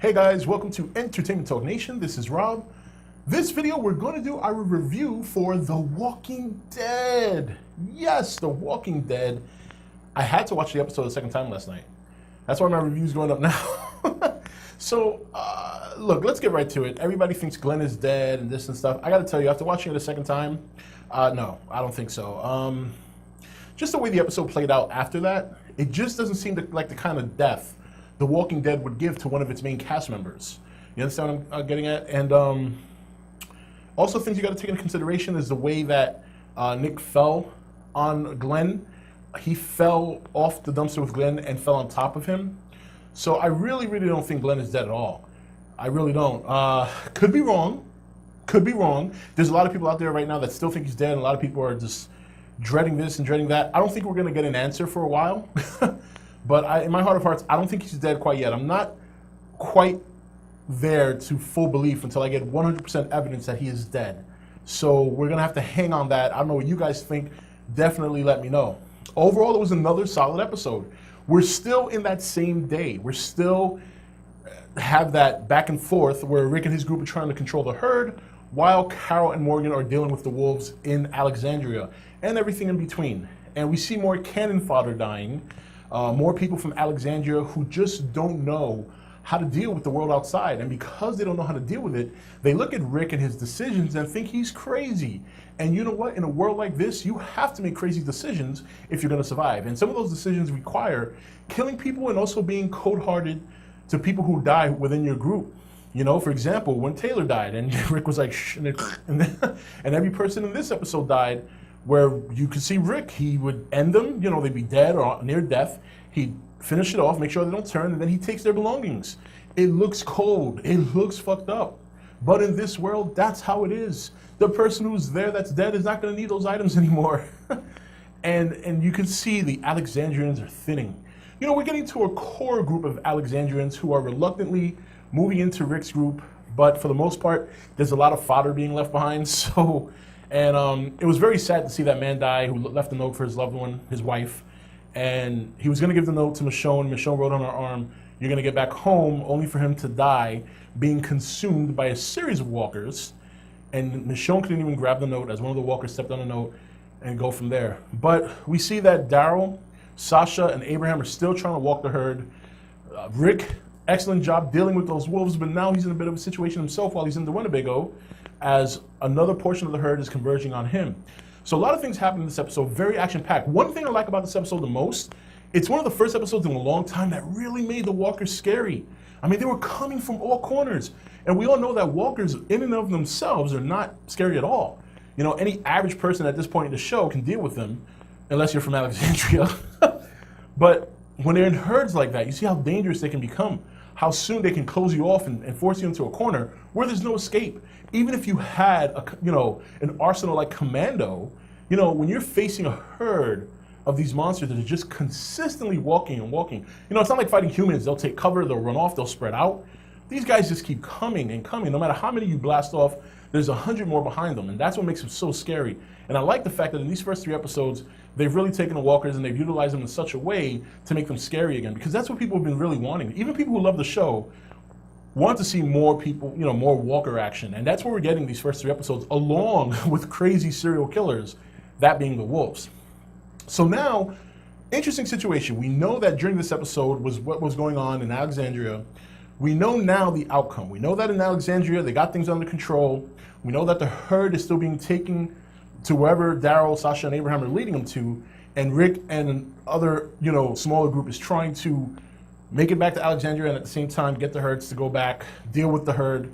Hey guys, welcome to Entertainment Talk Nation. This is Rob. This video, we're going to do our review for The Walking Dead. Yes, The Walking Dead. I had to watch the episode a second time last night. That's why my review's going up now. So, look, let's get right to it. Everybody thinks Glenn is dead and this and stuff. I got to tell you, after watching it a second time, no, I don't think so. Just the way the episode played out after that, it just doesn't seem like the kind of death The Walking Dead would give to one of its main cast members. You understand what I'm getting at? And also things you got to take into consideration is the way that Nick fell on Glenn. He fell off the dumpster with Glenn and fell on top of him. So I really don't think Glenn is dead at all. I really don't. Could be wrong. Could be wrong. There's a lot of people out there right now that still think he's dead, and a lot of people are just dreading this and dreading that. I don't think we're going to get an answer for a while. But in my heart of hearts, I don't think he's dead quite yet. I'm not quite there to full belief until I get 100% evidence that he is dead. So we're going to have to hang on that. I don't know what you guys think. Definitely let me know. Overall, it was another solid episode. We're still in that same day. We're still have that back and forth where Rick and his group are trying to control the herd while Carol and Morgan are dealing with the wolves in Alexandria and everything in between. And we see more cannon fodder dying. More people from Alexandria who just don't know how to deal with the world outside. And because they don't know how to deal with it, they look at Rick and his decisions and think he's crazy. And you know what? In a world like this, you have to make crazy decisions if you're going to survive. And some of those decisions require killing people and also being cold-hearted to people who die within your group. You know, for example, when Taylor died and Rick was like, shh, and every person in this episode died, where you could see Rick, he would end them, you know, they'd be dead or near death. He'd finish it off, make sure they don't turn, and then he takes their belongings. It looks cold. It looks fucked up. But in this world, that's how it is. The person who's there that's dead is not going to need those items anymore. and you can see the Alexandrians are thinning. You know, we're getting to a core group of Alexandrians who are reluctantly moving into Rick's group, but for the most part, there's a lot of fodder being left behind. So, and it was very sad to see that man die who left a note for his loved one, his wife. And he was going to give the note to Michonne. Michonne wrote on her arm, "You're going to get back home," only for him to die being consumed by a series of walkers. And Michonne couldn't even grab the note as one of the walkers stepped on the note and go from there. But we see that Daryl, Sasha, and Abraham are still trying to walk the herd. Rick, excellent job dealing with those wolves, but now he's in a bit of a situation himself while he's in the Winnebago as another portion of the herd is converging on him. So a lot of things happen in this episode, very action-packed. One thing I like about this episode the most, it's one of the first episodes in a long time that really made the walkers scary. I mean, they were coming from all corners. And we all know that walkers in and of themselves are not scary at all. You know, any average person at this point in the show can deal with them, unless you're from Alexandria. But when they're in herds like that, you see how dangerous they can become, how soon they can close you off and force you into a corner where there's no escape. Even if you had, an arsenal like Commando, you know, when you're facing a herd of these monsters that are just consistently walking and walking, you know, it's not like fighting humans. They'll take cover, they'll run off, they'll spread out. These guys just keep coming and coming. No matter how many you blast off, there's 100 more behind them, and that's what makes them so scary. And I like the fact that in these first 3 episodes, they've really taken the walkers and they've utilized them in such a way to make them scary again, because that's what people have been really wanting. Even people who love the show want to see more people, you know, more walker action. And that's what we're getting these first 3 episodes, along with crazy serial killers, that being the wolves. So now, interesting situation. We know that during this episode was what was going on in Alexandria. We know now the outcome. We know that in Alexandria, they got things under control. We know that the herd is still being taken to wherever Daryl, Sasha, and Abraham are leading them to. And Rick and other, you know, smaller group is trying to make it back to Alexandria and at the same time get the herds to go back, deal with the herd.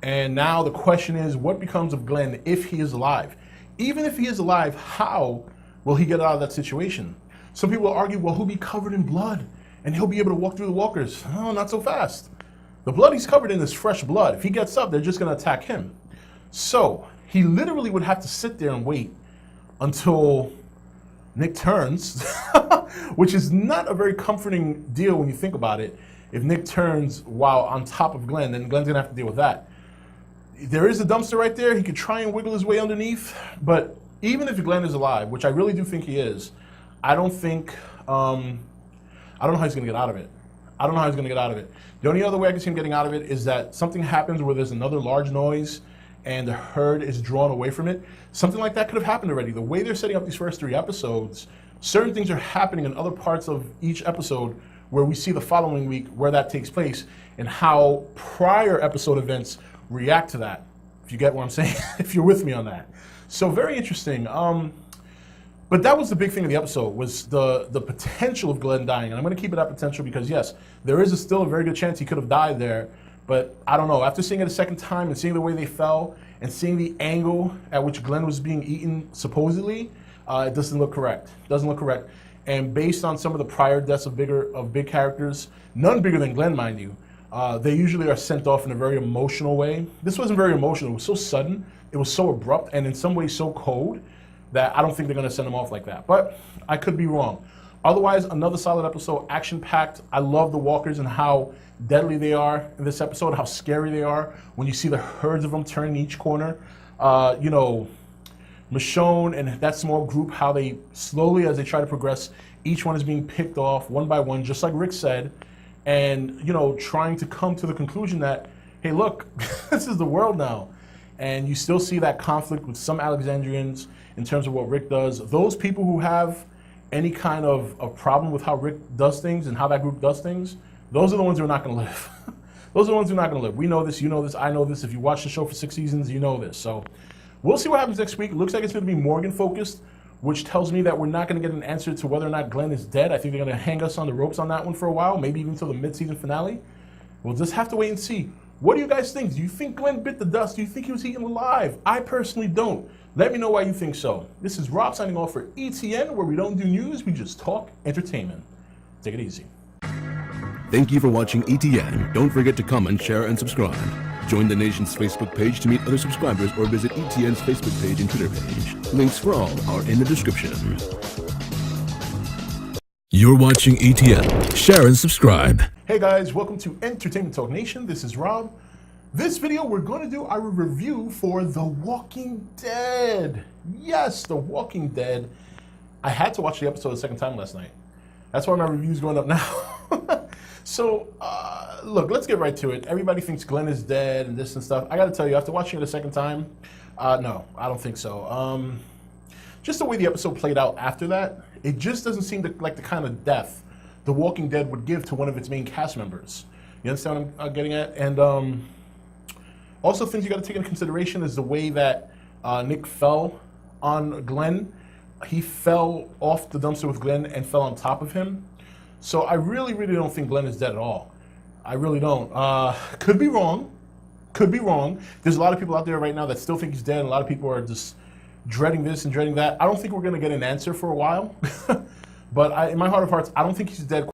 And now the question is, what becomes of Glenn if he is alive? Even if he is alive, how will he get out of that situation? Some people argue, well, he'll be covered in blood and he'll be able to walk through the walkers. Oh, not so fast. The blood he's covered in is fresh blood. If he gets up, they're just going to attack him. So he literally would have to sit there and wait until Nick turns, which is not a very comforting deal when you think about it. If Nick turns while on top of Glenn, then Glenn's going to have to deal with that. There is a dumpster right there. He could try and wiggle his way underneath. But even if Glenn is alive, which I really do think he is, I don't know how he's going to get out of it. I don't know how he's gonna get out of it. The only other way I can see him getting out of it is that something happens where there's another large noise and the herd is drawn away from it. Something like that could have happened already. The way they're setting up these first 3 episodes, certain things are happening in other parts of each episode where we see the following week where that takes place and how prior episode events react to that. If you get what I'm saying, if you're with me on that. So very interesting. But that was the big thing of the episode, was the potential of Glenn dying. And I'm going to keep it at potential because, yes, there is still a very good chance he could have died there. But I don't know. After seeing it a second time and seeing the way they fell and seeing the angle at which Glenn was being eaten, supposedly, it doesn't look correct. Doesn't look correct. And based on some of the prior deaths of big characters, none bigger than Glenn, mind you, they usually are sent off in a very emotional way. This wasn't very emotional. It was so sudden. It was so abrupt and in some ways so cold that I don't think they're going to send him off like that. But I could be wrong. Otherwise, another solid episode, action-packed. I love the walkers and how deadly they are in this episode, how scary they are when you see the herds of them turning each corner. You know, Michonne and that small group, how they slowly, as they try to progress, each one is being picked off one by one, just like Rick said, and, you know, trying to come to the conclusion that, hey, look, this is the world now. And you still see that conflict with some Alexandrians in terms of what Rick does. Those people who have any kind of problem with how Rick does things and how that group does things, those are the ones who are not going to live. Those are the ones who are not going to live. We know this, you know this, I know this. If you watch the show for 6 seasons, you know this. So we'll see what happens next week. It looks like it's going to be Morgan focused, which tells me that we're not going to get an answer to whether or not Glenn is dead. I think they're going to hang us on the ropes on that one for a while, maybe even until the mid-season finale. We'll just have to wait and see. What do you guys think? Do you think Glenn bit the dust? Do you think he was eaten alive? I personally don't. Let me know why you think so. This is Rob signing off for ETN, where we don't do news, we just talk entertainment. Take it easy. Thank you for watching ETN. Don't forget to comment, share, and subscribe. Join the nation's Facebook page to meet other subscribers or visit ETN's Facebook page and Twitter page. Links for all are in the description. You're watching ETN. Share and subscribe. Hey guys, welcome to Entertainment Talk Nation. This is Rob. This video, we're going to do our review for The Walking Dead. Yes, The Walking Dead. I had to watch the episode a second time last night. That's why my review's going up now. So, look, let's get right to it. Everybody thinks Glenn is dead and this and stuff. I got to tell you, after watching it a second time, no, I don't think so. Just the way the episode played out after that, it just doesn't seem like the kind of death The Walking Dead would give to one of its main cast members. You understand what I'm getting at? And also things you got to take into consideration is the way that Nick fell on Glenn. He fell off the dumpster with Glenn and fell on top of him. So I really don't think Glenn is dead at all. I really don't. Could be wrong. Could be wrong. There's a lot of people out there right now that still think he's dead, and a lot of people are just dreading this and dreading that. I don't think we're going to get an answer for a while. But in my heart of hearts, I don't think he's dead.